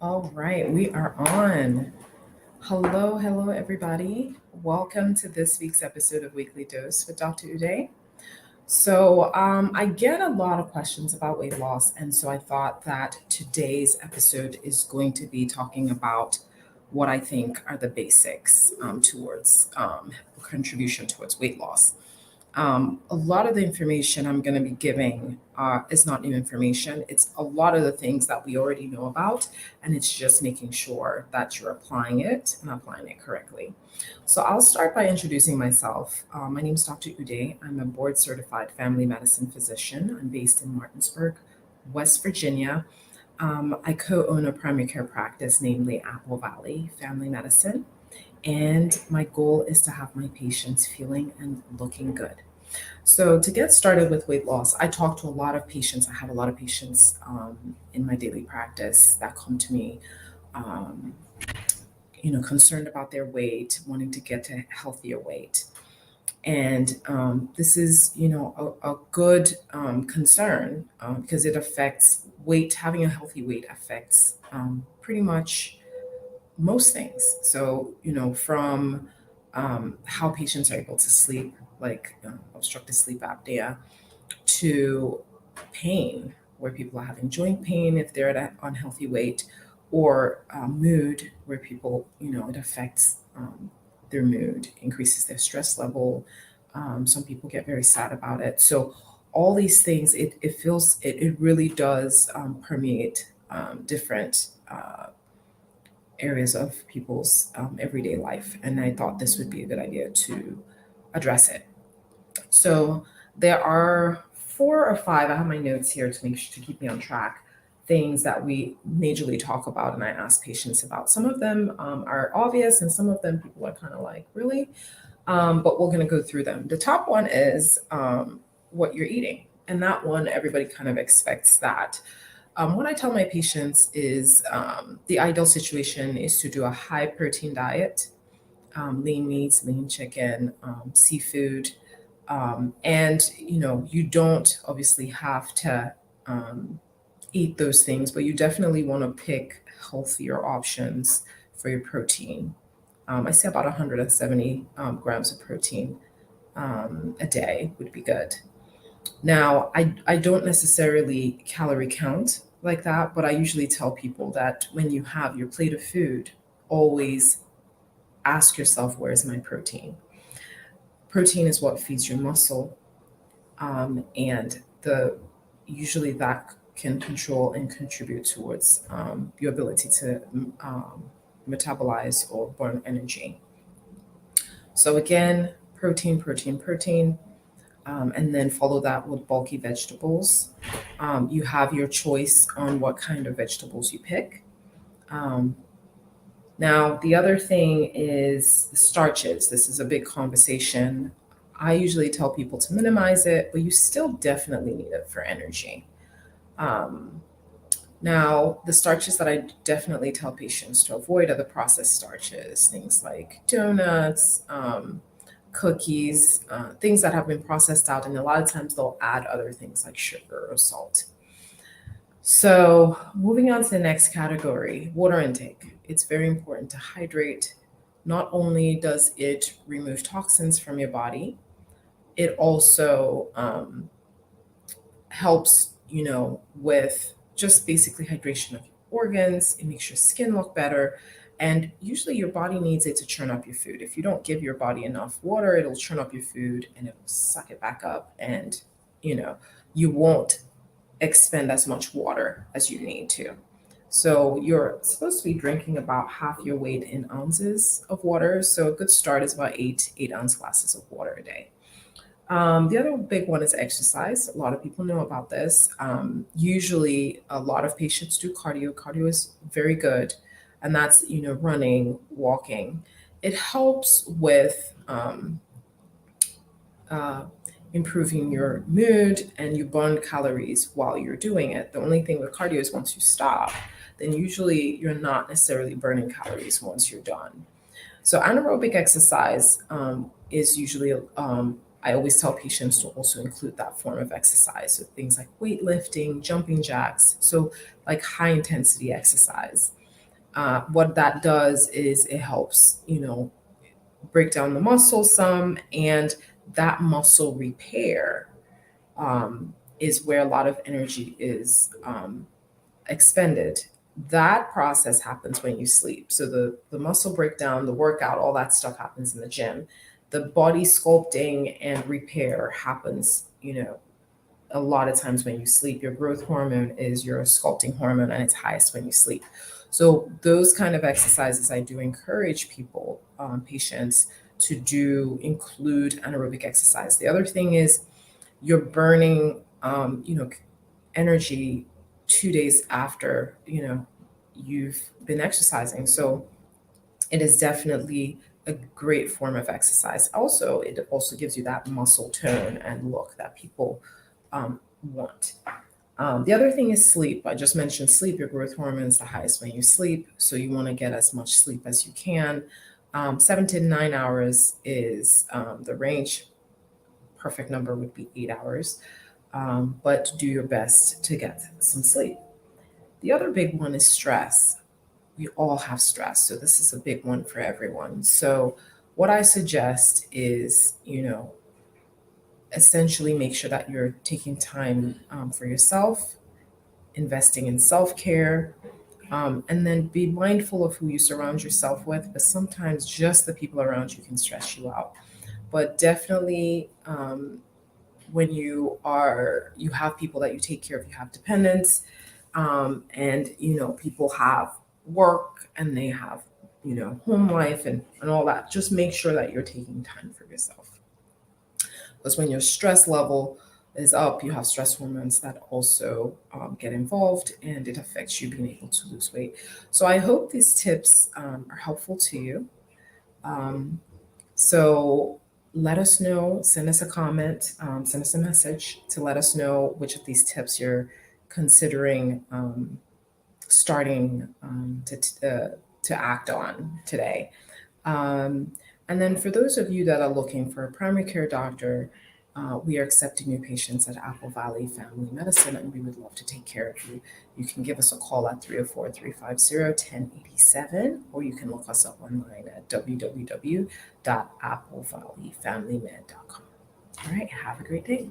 All right, we are on. Hello, everybody. Welcome to this week's episode of Weekly Dose with Dr. Uday. I get a lot of questions about weight loss, and so I thought that today's episode is going to be talking about what I think are the basics towards contribution towards weight loss. A lot of the information I'm going to be giving is not new information. It's a lot of the things that we already know about, and it's just making sure that you're applying it and applying it correctly. So I'll start by introducing myself. My name is Dr. Uday. I'm a board certified family medicine physician. I'm based in Martinsburg, West Virginia. I co own a primary care practice, namely Apple Valley Family Medicine. And my goal is to have my patients feeling and looking good. So, to get started with weight loss, I talk to a lot of patients. I have a lot of patients in my daily practice that come to me, um, concerned about their weight, wanting to get to healthier weight. And this is, a good concern because it affects weight. Having a healthy weight affects pretty much most things. So, from how patients are able to sleep, like obstructive sleep apnea, to pain, where people are having joint pain if they're at an unhealthy weight, or mood, where people, it affects their mood, increases their stress level. Some people get very sad about it. So, all these things, it really does permeate different areas of people's everyday life. And I thought this would be a good idea to address it. So there are four or five, I have my notes here to make sure to keep me on track, things that we majorly talk about and I ask patients about. Some of them are obvious and some of them people are kind of like, really? But we're going to go through them. The top one is what you're eating. And that one, everybody kind of expects that. What I tell my patients is the ideal situation is to do a high protein diet, lean meats, lean chicken, seafood. And, you don't obviously have to eat those things, but you definitely want to pick healthier options for your protein. I say about 170 grams of protein a day would be good. Now, I don't necessarily calorie count like that, but I usually tell people that when you have your plate of food, always ask yourself, where's my protein? Protein is what feeds your muscle, and the usually that can control and contribute towards your ability to metabolize or burn energy. So again, protein, and then follow that with bulky vegetables. You have your choice on what kind of vegetables you pick. Um, Now, the other thing is the starches. This is a big conversation. I usually tell people to minimize it, but you still definitely need it for energy. Um, Now, the starches that I definitely tell patients to avoid are the processed starches, things like donuts, cookies, things that have been processed out, and a lot of times they'll add other things like sugar or salt. So, moving on to the next category, water intake. It's very important to hydrate. Not only does it remove toxins from your body, it also helps, with just basically hydration of your organs. It makes your skin look better. And usually your body needs it to churn up your food. If you don't give your body enough water, it'll churn up your food and it'll suck it back up. And, you know, you won't expend as much water as you need to. So you're supposed to be drinking about half your weight in ounces of water. So a good start is about 8 ounce glasses of water a day. The other big one is exercise. A lot of people know about this. Usually, a lot of patients do cardio. Cardio is very good, and that's running, walking. It helps with uh, improving your mood, and you burn calories while you're doing it. The only thing with cardio is once you stop, then usually you're not necessarily burning calories once you're done. So anaerobic exercise is usually, I always tell patients to also include that form of exercise. So things like weightlifting, jumping jacks, so like high intensity exercise. What that does is it helps, break down the muscle some, and that muscle repair is where a lot of energy is expended. That process happens when you sleep. So the muscle breakdown, the workout, all that stuff happens in the gym. The body sculpting and repair happens, a lot of times when you sleep. Your growth hormone is your sculpting hormone, and it's highest when you sleep. So those kind of exercises I do encourage people, patients, to do include anaerobic exercise. The other thing is you're burning, energy 2 days after, you've been exercising. So it is definitely a great form of exercise. Also, it also gives you that muscle tone and look that people want. The other thing is sleep. I just mentioned sleep. Your growth hormone is the highest when you sleep, so you want to get as much sleep as you can. 7 to 9 hours is the range. Perfect number would be 8 hours, but do your best to get some sleep. The other big one is stress. We all have stress, so this is a big one for everyone. So, what I suggest is, essentially make sure that you're taking time for yourself, investing in self care, and then be mindful of who you surround yourself with. But sometimes just the people around you can stress you out. But definitely, when you have people that you take care of, you have dependents, and people have work and they have home life and all that. Just make sure that you're taking time for yourself, because when your stress level is up, you have stress hormones that also get involved, and it affects you being able to lose weight. So I hope these tips are helpful to you. Um, so let us know, send us a comment, send us a message to let us know which of these tips you're considering starting to act on today. Um, and then for those of you that are looking for a primary care doctor, we are accepting new patients at Apple Valley Family Medicine, and we would love to take care of you. You can give us a call at 304-350-1087, or you can look us up online at www.applevalleyfamilymed.com. All right, have a great day.